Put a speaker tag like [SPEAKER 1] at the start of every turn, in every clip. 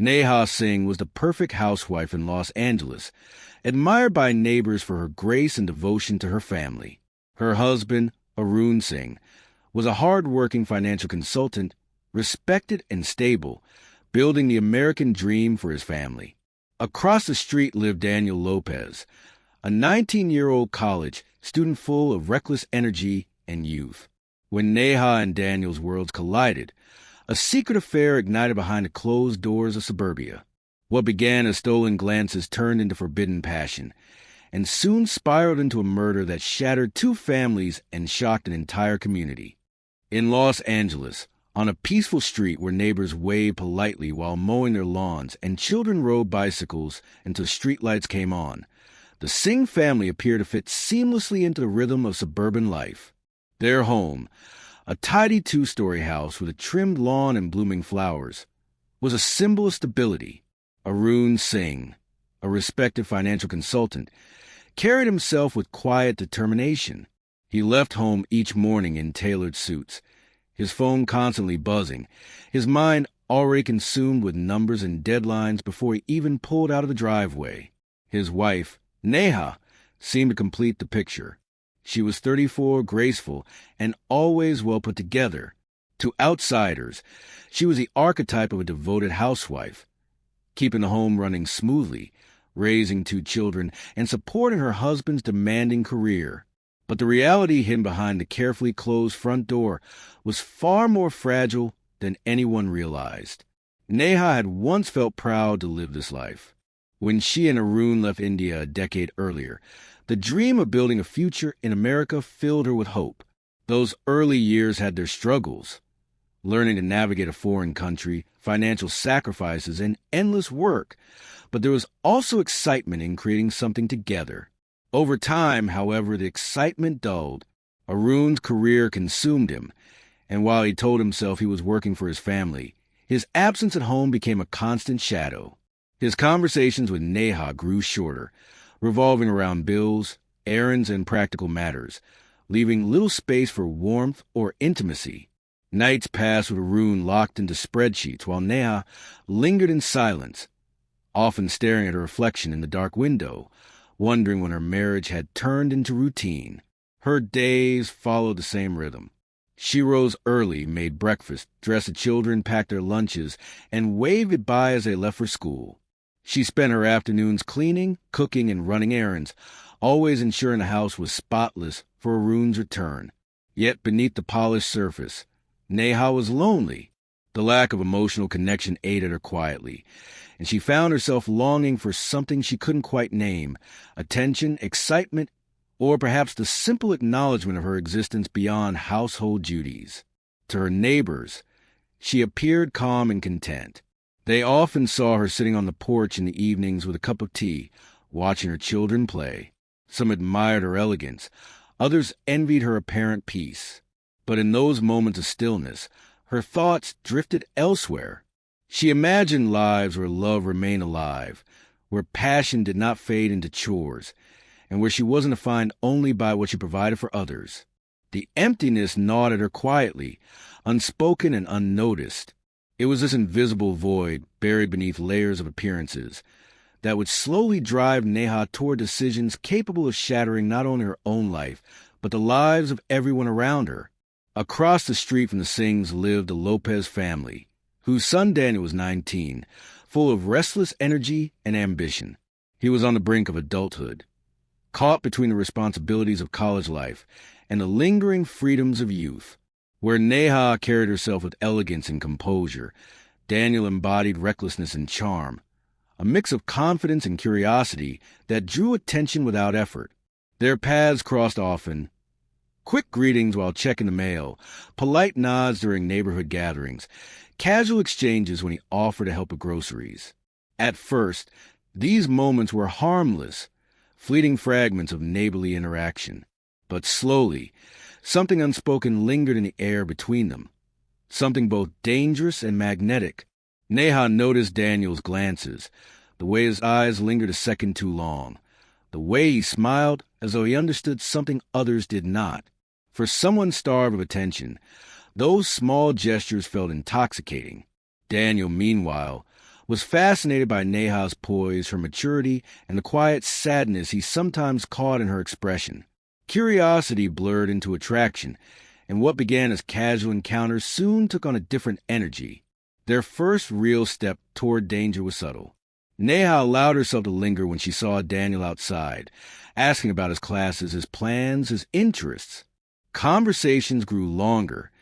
[SPEAKER 1] Neha Singh was the perfect housewife in Los Angeles, admired by neighbors for her grace and devotion to her family. Her husband, Arun Singh, was a hard-working financial consultant, respected and stable, building the American dream for his family. Across the street lived Daniel Lopez, a 19-year-old college student full of reckless energy and youth. When Neha and Daniel's worlds collided, a secret affair ignited behind the closed doors of suburbia. What began as stolen glances turned into forbidden passion, and soon spiraled into a murder that shattered two families and shocked an entire community. In Los Angeles, on a peaceful street where neighbors waved politely while mowing their lawns and children rode bicycles until streetlights came on, the Singh family appeared to fit seamlessly into the rhythm of suburban life. Their home, a tidy two-story house with a trimmed lawn and blooming flowers, was a symbol of stability. Arun Singh, a respected financial consultant, carried himself with quiet determination. He left home each morning in tailored suits, his phone constantly buzzing, his mind already consumed with numbers and deadlines before he even pulled out of the driveway. His wife, Neha, seemed to complete the picture. She was 34, graceful, and always well put together. To outsiders, she was the archetype of a devoted housewife, keeping the home running smoothly, raising two children, and supporting her husband's demanding career. But the reality hidden behind the carefully closed front door was far more fragile than anyone realized. Neha had once felt proud to live this life. When she and Arun left India a decade earlier, the dream of building a future in America filled her with hope. Those early years had their struggles, learning to navigate a foreign country, financial sacrifices, and endless work. But there was also excitement in creating something together. Over time, however, the excitement dulled. Arun's career consumed him, and while he told himself he was working for his family, his absence at home became a constant shadow. His conversations with Neha grew shorter, revolving around bills, errands, and practical matters, leaving little space for warmth or intimacy. Nights passed with Arun locked into spreadsheets while Neha lingered in silence, often staring at her reflection in the dark window, wondering when her marriage had turned into routine. Her days followed the same rhythm. She rose early, made breakfast, dressed the children, packed their lunches, and waved goodbye as they left for school. She spent her afternoons cleaning, cooking, and running errands, always ensuring the house was spotless for Arun's return. Yet beneath the polished surface, Neha was lonely. The lack of emotional connection ate at her quietly, and she found herself longing for something she couldn't quite name: attention, excitement, or perhaps the simple acknowledgement of her existence beyond household duties. To her neighbors, she appeared calm and content. They often saw her sitting on the porch in the evenings with a cup of tea, watching her children play. Some admired her elegance, others envied her apparent peace. But in those moments of stillness, her thoughts drifted elsewhere. She imagined lives where love remained alive, where passion did not fade into chores, and where she wasn't defined only by what she provided for others. The emptiness gnawed at her quietly, unspoken and unnoticed. It was this invisible void, buried beneath layers of appearances, that would slowly drive Neha toward decisions capable of shattering not only her own life, but the lives of everyone around her. Across the street from the Singhs lived the Lopez family, whose son Daniel was 19, full of restless energy and ambition. He was on the brink of adulthood, caught between the responsibilities of college life and the lingering freedoms of youth. Where Neha carried herself with elegance and composure, Daniel embodied recklessness and charm, a mix of confidence and curiosity that drew attention without effort. Their paths crossed often. Quick greetings while checking the mail, polite nods during neighborhood gatherings, casual exchanges when he offered to help with groceries. At first, these moments were harmless, fleeting fragments of neighborly interaction. But slowly, something unspoken lingered in the air between them, something both dangerous and magnetic. Neha noticed Daniel's glances, the way his eyes lingered a second too long, the way he smiled as though he understood something others did not. For someone starved of attention, those small gestures felt intoxicating. Daniel, meanwhile, was fascinated by Neha's poise, her maturity, and the quiet sadness he sometimes caught in her expression. Curiosity blurred into attraction, and what began as casual encounters soon took on a different energy. Their first real step toward danger was subtle. Neha allowed herself to linger when she saw Daniel outside, asking about his classes, his plans, his interests. Conversations grew longer,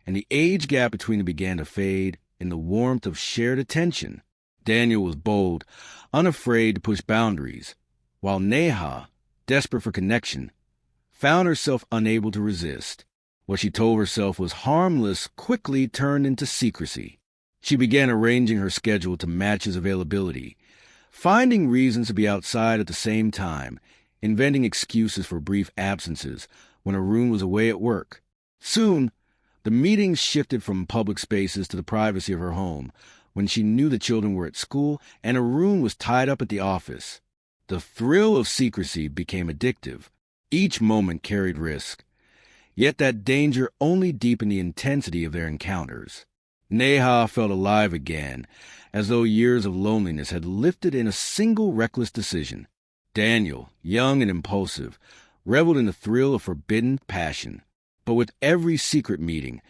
[SPEAKER 1] and the age gap between them began to fade in the warmth of shared attention. Daniel was bold, unafraid to push boundaries, while Neha, desperate for connection, found herself unable to resist. What she told herself was harmless quickly turned into secrecy. She began arranging her schedule to match his availability, finding reasons to be outside at the same time, inventing excuses for brief absences when Arun was away at work. Soon, the meetings shifted from public spaces to the privacy of her home, when she knew the children were at school and Arun was tied up at the office. The thrill of secrecy became addictive. Each moment carried risk. Yet that danger only deepened the intensity of their encounters. Neha felt alive again, as though years of loneliness had lifted in a single reckless decision. Daniel, young and impulsive, reveled in the thrill of forbidden passion. But with every secret meeting,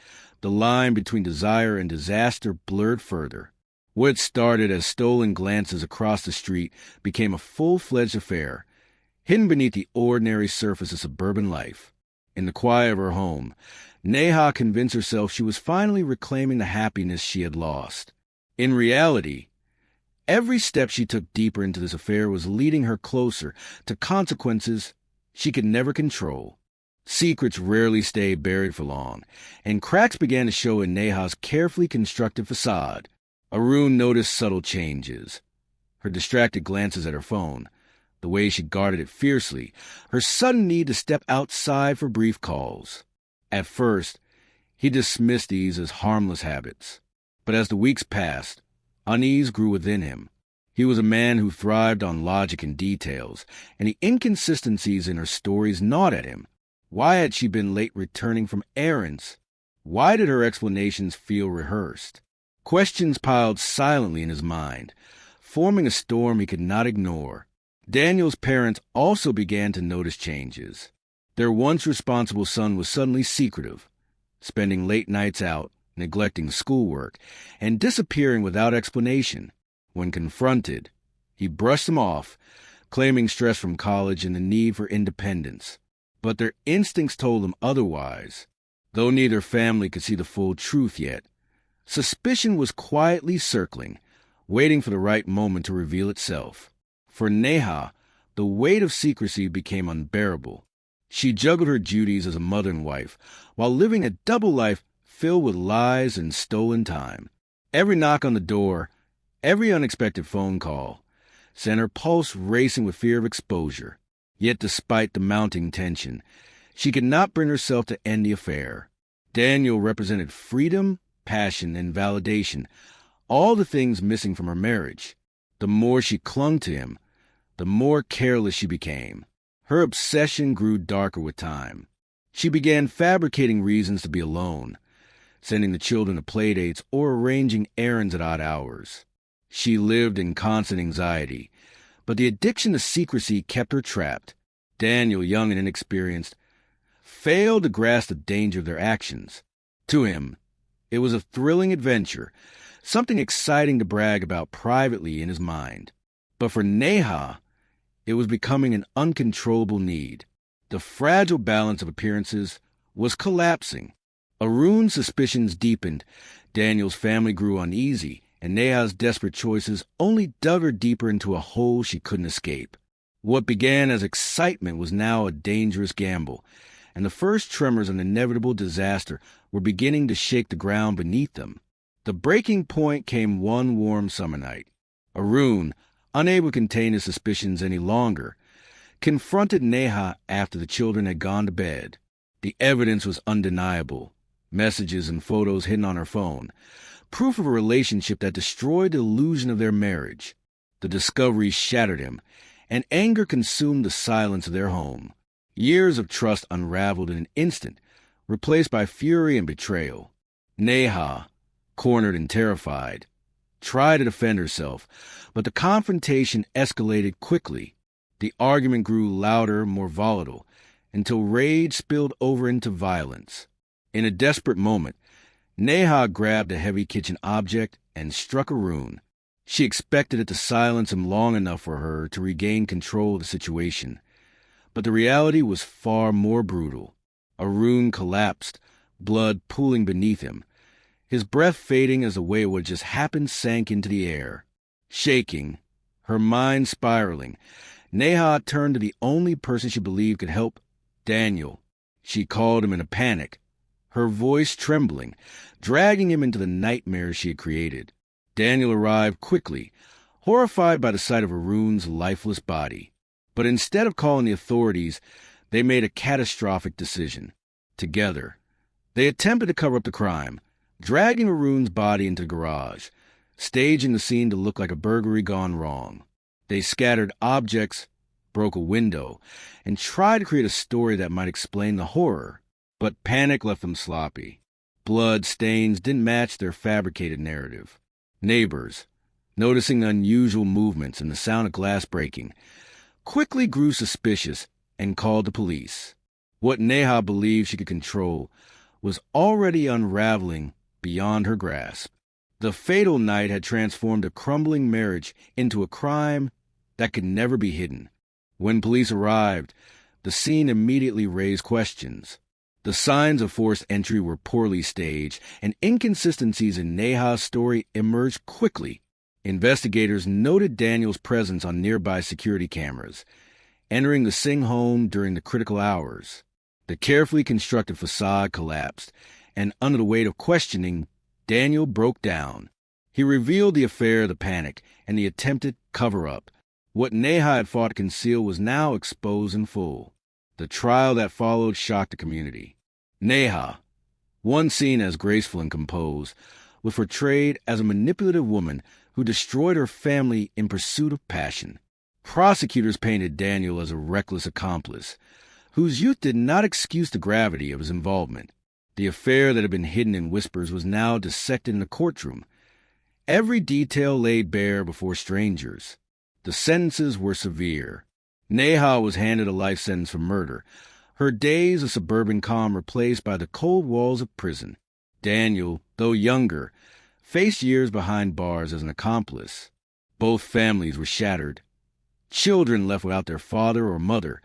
[SPEAKER 1] the line between desire and disaster blurred further. What started as stolen glances across the street became a full-fledged affair, hidden beneath the ordinary surface of suburban life. In the quiet of her home, Neha convinced herself she was finally reclaiming the happiness she had lost. In reality, every step she took deeper into this affair was leading her closer to consequences she could never control. Secrets rarely stay buried for long, and cracks began to show in Neha's carefully constructed facade. Arun noticed subtle changes. Her distracted glances at her phone, the way she guarded it fiercely, her sudden need to step outside for brief calls. At first, he dismissed these as harmless habits. But as the weeks passed, unease grew within him. He was a man who thrived on logic and details, and the inconsistencies in her stories gnawed at him. Why had she been late returning from errands? Why did her explanations feel rehearsed? Questions piled silently in his mind, forming a storm he could not ignore. Daniel's parents also began to notice changes. Their once responsible son was suddenly secretive, spending late nights out, neglecting schoolwork, and disappearing without explanation. When confronted, he brushed them off, claiming stress from college and the need for independence. But their instincts told them otherwise. Though neither family could see the full truth yet, suspicion was quietly circling, waiting for the right moment to reveal itself. For Neha, the weight of secrecy became unbearable. She juggled her duties as a mother and wife, while living a double life filled with lies and stolen time. Every knock on the door, every unexpected phone call, sent her pulse racing with fear of exposure. Yet despite the mounting tension, she could not bring herself to end the affair. Daniel represented freedom, passion, and validation, all the things missing from her marriage. The more she clung to him, the more careless she became. Her obsession grew darker with time. She began fabricating reasons to be alone, sending the children to playdates or arranging errands at odd hours. She lived in constant anxiety, but the addiction to secrecy kept her trapped. Daniel, young and inexperienced, failed to grasp the danger of their actions. To him, it was a thrilling adventure, something exciting to brag about privately in his mind. But for Neha, it was becoming an uncontrollable need. The fragile balance of appearances was collapsing. Arun's suspicions deepened, Daniel's family grew uneasy, and Neha's desperate choices only dug her deeper into a hole she couldn't escape. What began as excitement was now a dangerous gamble, and the first tremors of an inevitable disaster were beginning to shake the ground beneath them. The breaking point came one warm summer night. Arun, unable to contain his suspicions any longer, confronted Neha after the children had gone to bed. The evidence was undeniable. Messages and photos hidden on her phone, proof of a relationship that destroyed the illusion of their marriage. The discovery shattered him, and anger consumed the silence of their home. Years of trust unraveled in an instant, replaced by fury and betrayal. Neha, cornered and terrified, tried to defend herself, but the confrontation escalated quickly. The argument grew louder, more volatile, until rage spilled over into violence. In a desperate moment, Neha grabbed a heavy kitchen object and struck Arun. She expected it to silence him long enough for her to regain control of the situation. But the reality was far more brutal. Arun collapsed, blood pooling beneath him. His breath fading as the way it would just happen sank into the air. Shaking, her mind spiraling, Neha turned to the only person she believed could help, Daniel. She called him in a panic, her voice trembling, dragging him into the nightmare she had created. Daniel arrived quickly, horrified by the sight of Arun's lifeless body. But instead of calling the authorities, they made a catastrophic decision. Together, they attempted to cover up the crime, dragging Arun's body into the garage, staging the scene to look like a burglary gone wrong. They scattered objects, broke a window, and tried to create a story that might explain the horror. But panic left them sloppy. Blood stains didn't match their fabricated narrative. Neighbors, noticing unusual movements and the sound of glass breaking, quickly grew suspicious and called the police. What Neha believed she could control was already unraveling beyond her grasp. The fatal night had transformed a crumbling marriage into a crime that could never be hidden. When police arrived, the scene immediately raised questions. The signs of forced entry were poorly staged, and inconsistencies in Neha's story emerged quickly. Investigators noted Daniel's presence on nearby security cameras, entering the Singh home during the critical hours. The carefully constructed facade collapsed, and under the weight of questioning, Daniel broke down. He revealed the affair, the panic, and the attempted cover-up. What Neha had fought to conceal was now exposed in full. The trial that followed shocked the community. Neha, once seen as graceful and composed, was portrayed as a manipulative woman who destroyed her family in pursuit of passion. Prosecutors painted Daniel as a reckless accomplice, whose youth did not excuse the gravity of his involvement. The affair that had been hidden in whispers was now dissected in the courtroom, every detail laid bare before strangers. The sentences were severe. Neha was handed a life sentence for murder, her days of suburban calm replaced by the cold walls of prison. Daniel, though younger, faced years behind bars as an accomplice. Both families were shattered. Children left without their father or mother,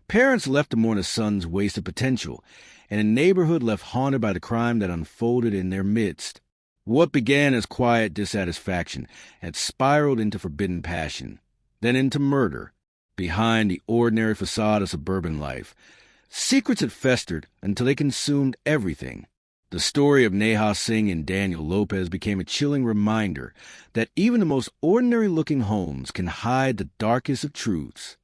[SPEAKER 1] parents left to mourn a son's wasted potential, and a neighborhood left haunted by the crime that unfolded in their midst. What began as quiet dissatisfaction had spiraled into forbidden passion, then into murder. Behind the ordinary facade of suburban life, secrets had festered until they consumed everything. The story of Neha Singh and Daniel Lopez became a chilling reminder that even the most ordinary-looking homes can hide the darkest of truths.